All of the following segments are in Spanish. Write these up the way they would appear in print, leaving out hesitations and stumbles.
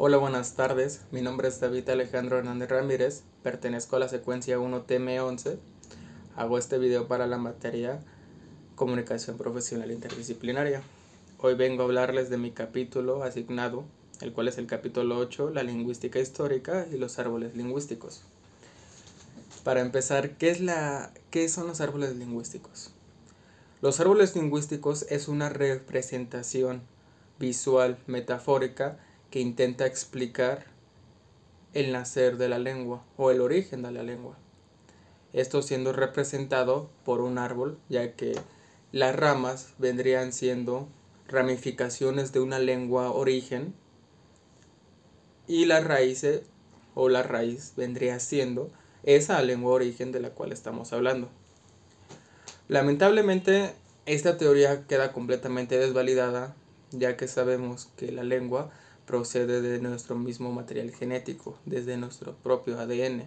Hola, buenas tardes. Mi nombre es David Alejandro Hernández Ramírez. Pertenezco a la secuencia 1TM11. Hago este video para la materia Comunicación Profesional Interdisciplinaria. Hoy vengo a hablarles de mi capítulo asignado, el cual es el capítulo 8, la lingüística histórica y los árboles lingüísticos. Para empezar, ¿qué son los árboles lingüísticos? Los árboles lingüísticos es una representación visual, metafórica, que intenta explicar el nacer de la lengua o el origen de la lengua. Esto siendo representado por un árbol, ya que las ramas vendrían siendo ramificaciones de una lengua origen y las raíces o la raíz vendría siendo esa lengua origen de la cual estamos hablando. Lamentablemente, esta teoría queda completamente desvalidada, ya que sabemos que la lengua procede de nuestro mismo material genético, desde nuestro propio ADN.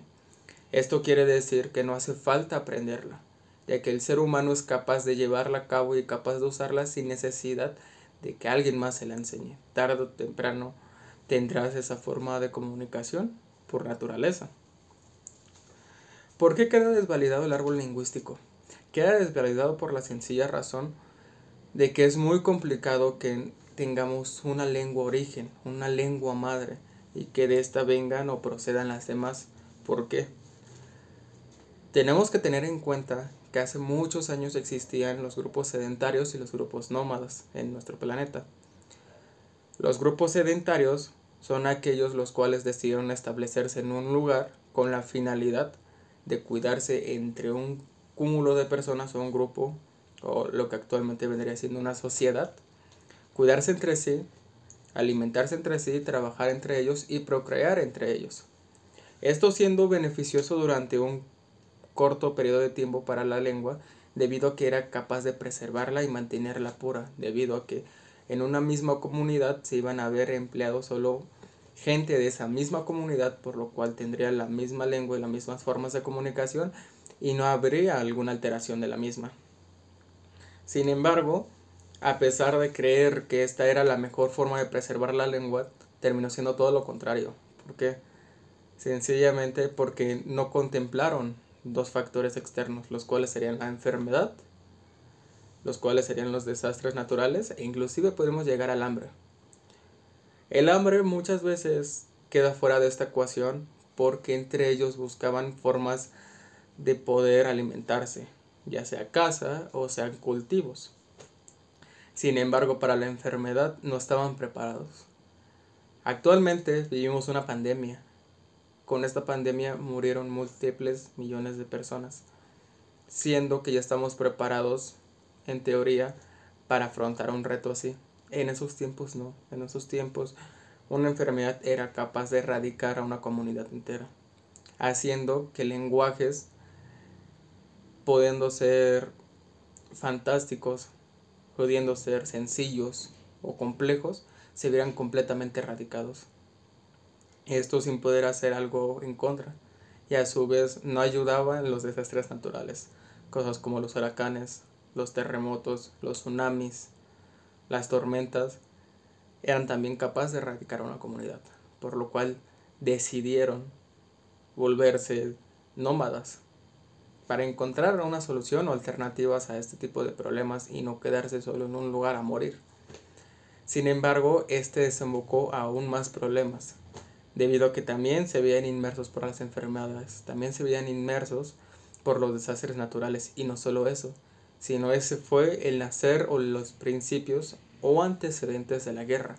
Esto quiere decir que no hace falta aprenderla, ya que el ser humano es capaz de llevarla a cabo y capaz de usarla sin necesidad de que alguien más se la enseñe. Tarde o temprano tendrás esa forma de comunicación por naturaleza. ¿Por qué queda desvalidado el árbol lingüístico? Queda desvalidado por la sencilla razón de que es muy complicado que tengamos una lengua origen, una lengua madre, y que de esta vengan o procedan las demás. ¿Por qué? Tenemos que tener en cuenta que hace muchos años existían los grupos sedentarios y los grupos nómadas en nuestro planeta. Los grupos sedentarios son aquellos los cuales decidieron establecerse en un lugar con la finalidad de cuidarse entre un cúmulo de personas o un grupo, o lo que actualmente vendría siendo una sociedad, cuidarse entre sí, alimentarse entre sí, trabajar entre ellos y procrear entre ellos. Esto siendo beneficioso durante un corto periodo de tiempo para la lengua, debido a que era capaz de preservarla y mantenerla pura, debido a que en una misma comunidad se iban a ver empleados solo gente de esa misma comunidad, por lo cual tendría la misma lengua y las mismas formas de comunicación y no habría alguna alteración de la misma. Sin embargo, a pesar de creer que esta era la mejor forma de preservar la lengua, terminó siendo todo lo contrario. ¿Por qué? Sencillamente porque no contemplaron dos factores externos, los cuales serían la enfermedad, los cuales serían los desastres naturales, e inclusive podemos llegar al hambre. El hambre muchas veces queda fuera de esta ecuación porque entre ellos buscaban formas de poder alimentarse, ya sea caza o sean cultivos. Sin embargo, para la enfermedad no estaban preparados. Actualmente vivimos una pandemia. Con esta pandemia murieron múltiples millones de personas, siendo que ya estamos preparados, en teoría, para afrontar un reto así. En esos tiempos no, en esos tiempos una enfermedad era capaz de erradicar a una comunidad entera, haciendo que lenguajes, pudiendo ser fantásticos, pudiendo ser sencillos o complejos, se vieran completamente erradicados. Esto sin poder hacer algo en contra, y a su vez no ayudaba en los desastres naturales, cosas como los huracanes, los terremotos, los tsunamis, las tormentas, eran también capaces de erradicar a una comunidad, por lo cual decidieron volverse nómadas para encontrar una solución o alternativas a este tipo de problemas y no quedarse solo en un lugar a morir. Sin embargo, este desembocó a aún más problemas, debido a que también se veían inmersos por las enfermedades, también se veían inmersos por los desastres naturales, y no solo eso, sino ese fue el nacer o los principios o antecedentes de la guerra,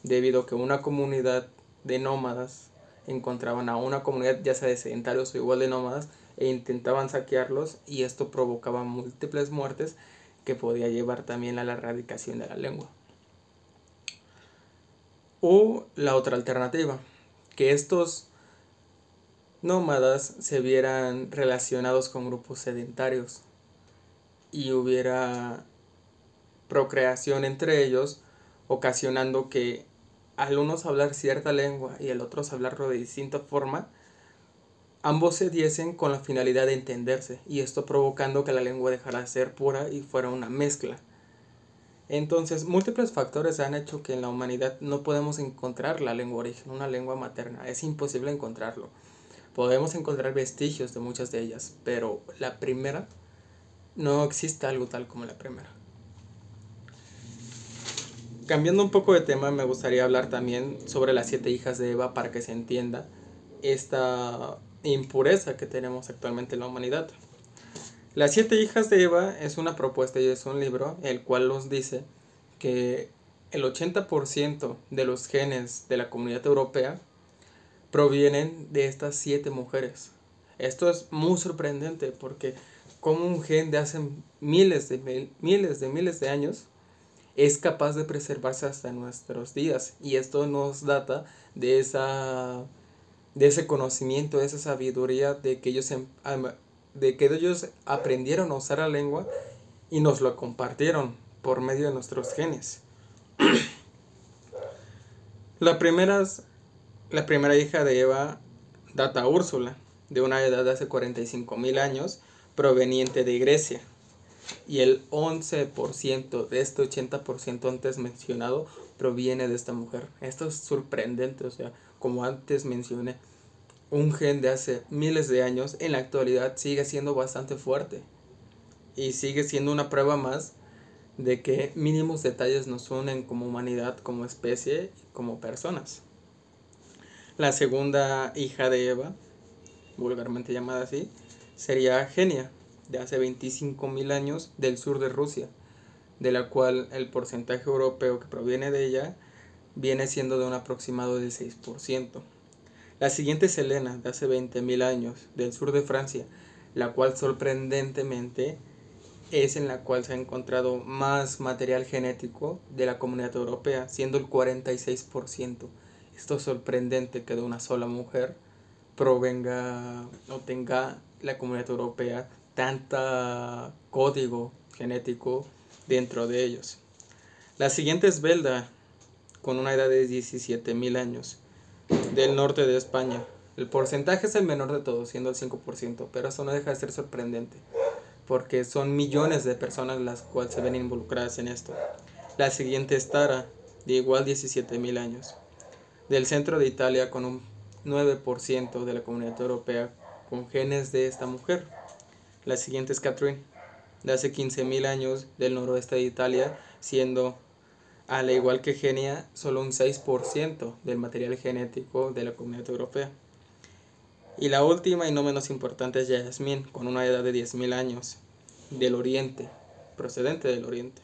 debido a que una comunidad de nómadas encontraban a una comunidad ya sea de sedentarios o igual de nómadas e intentaban saquearlos, y esto provocaba múltiples muertes que podía llevar también a la erradicación de la lengua. O la otra alternativa, que estos nómadas se vieran relacionados con grupos sedentarios y hubiera procreación entre ellos, ocasionando que al unos hablar cierta lengua y al otros hablarlo de distinta forma, ambos se diesen con la finalidad de entenderse, y esto provocando que la lengua dejara de ser pura y fuera una mezcla. Entonces, múltiples factores han hecho que en la humanidad no podemos encontrar la lengua origen, una lengua materna. Es imposible encontrarlo. Podemos encontrar vestigios de muchas de ellas, pero la primera, no existe algo tal como la primera. Cambiando un poco de tema, me gustaría hablar también sobre las 7 hijas de Eva para que se entienda esta impureza que tenemos actualmente en la humanidad. Las 7 hijas de Eva es una propuesta y es un libro el cual nos dice que el 80% de los genes de la comunidad europea provienen de estas 7 mujeres. Esto es muy sorprendente porque como un gen de hace miles de años es capaz de preservarse hasta nuestros días, y esto nos data de ese conocimiento, de esa sabiduría de que ellos aprendieron a usar la lengua y nos lo compartieron por medio de nuestros genes. La primera hija de Eva data Úrsula, de una edad de hace 45.000 años, proveniente de Grecia. Y el 11% de este 80% antes mencionado proviene de esta mujer. Esto es sorprendente, o sea, como antes mencioné, un gen de hace miles de años en la actualidad sigue siendo bastante fuerte. Y sigue siendo una prueba más de que mínimos detalles nos unen como humanidad, como especie, como personas. La segunda hija de Eva, vulgarmente llamada así, sería Genia, de hace 25.000 años, del sur de Rusia, de la cual el porcentaje europeo que proviene de ella viene siendo de un aproximado del 6%. La siguiente es Helena, de hace 20.000 años, del sur de Francia, la cual sorprendentemente es en la cual se ha encontrado más material genético de la comunidad europea, siendo el 46%. Esto es sorprendente que de una sola mujer provenga o tenga la comunidad europea tanta código genético dentro de ellos. La siguiente es Belda, con una edad de 17.000 años, del norte de España. El porcentaje es el menor de todos, siendo el 5%, pero eso no deja de ser sorprendente, porque son millones de personas las cuales se ven involucradas en esto. La siguiente es Tara, de igual 17.000 años, del centro de Italia, con un 9% de la comunidad europea con genes de esta mujer. La siguiente es Catherine, de hace 15.000 años, del noroeste de Italia, siendo, al igual que Genia, solo un 6% del material genético de la comunidad europea. Y la última y no menos importante es Yasmín, con una edad de 10.000 años, del oriente, procedente del oriente,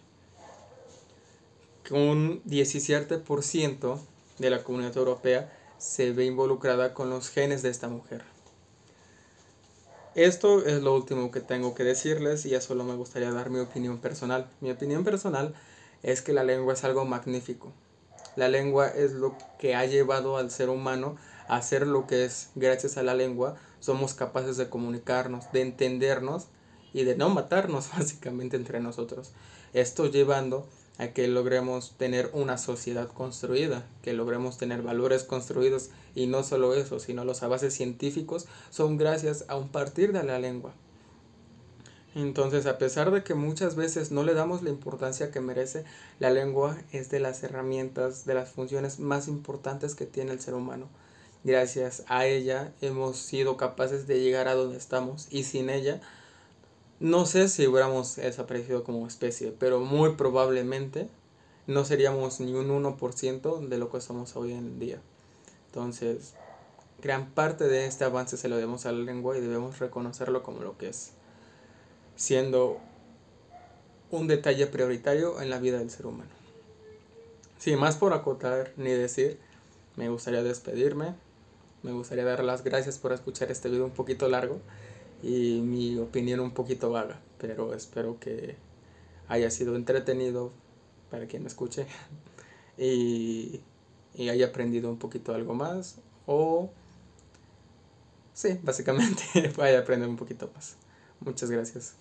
con un 17% de la comunidad europea se ve involucrada con los genes de esta mujer. Esto es lo último que tengo que decirles y ya solo me gustaría dar mi opinión personal. Mi opinión personal es que la lengua es algo magnífico. La lengua es lo que ha llevado al ser humano a ser lo que es. Gracias a la lengua somos capaces de comunicarnos, de entendernos y de no matarnos básicamente entre nosotros. Esto llevando a que logremos tener una sociedad construida, que logremos tener valores construidos, y no solo eso, sino los avances científicos son gracias a un partir de la lengua. Entonces, a pesar de que muchas veces no le damos la importancia que merece, la lengua es de las herramientas, de las funciones más importantes que tiene el ser humano. Gracias a ella hemos sido capaces de llegar a donde estamos, y sin ella no sé si hubiéramos desaparecido como especie, pero muy probablemente no seríamos ni un 1% de lo que somos hoy en día. Entonces, gran parte de este avance se lo debemos a la lengua y debemos reconocerlo como lo que es, siendo un detalle prioritario en la vida del ser humano. Sin más por acotar ni decir, me gustaría despedirme. Me gustaría dar las gracias por escuchar este video un poquito largo y mi opinión un poquito vaga, pero espero que haya sido entretenido para quien me escuche y haya aprendido un poquito algo más, o sí, básicamente vaya a aprender un poquito más. Muchas gracias.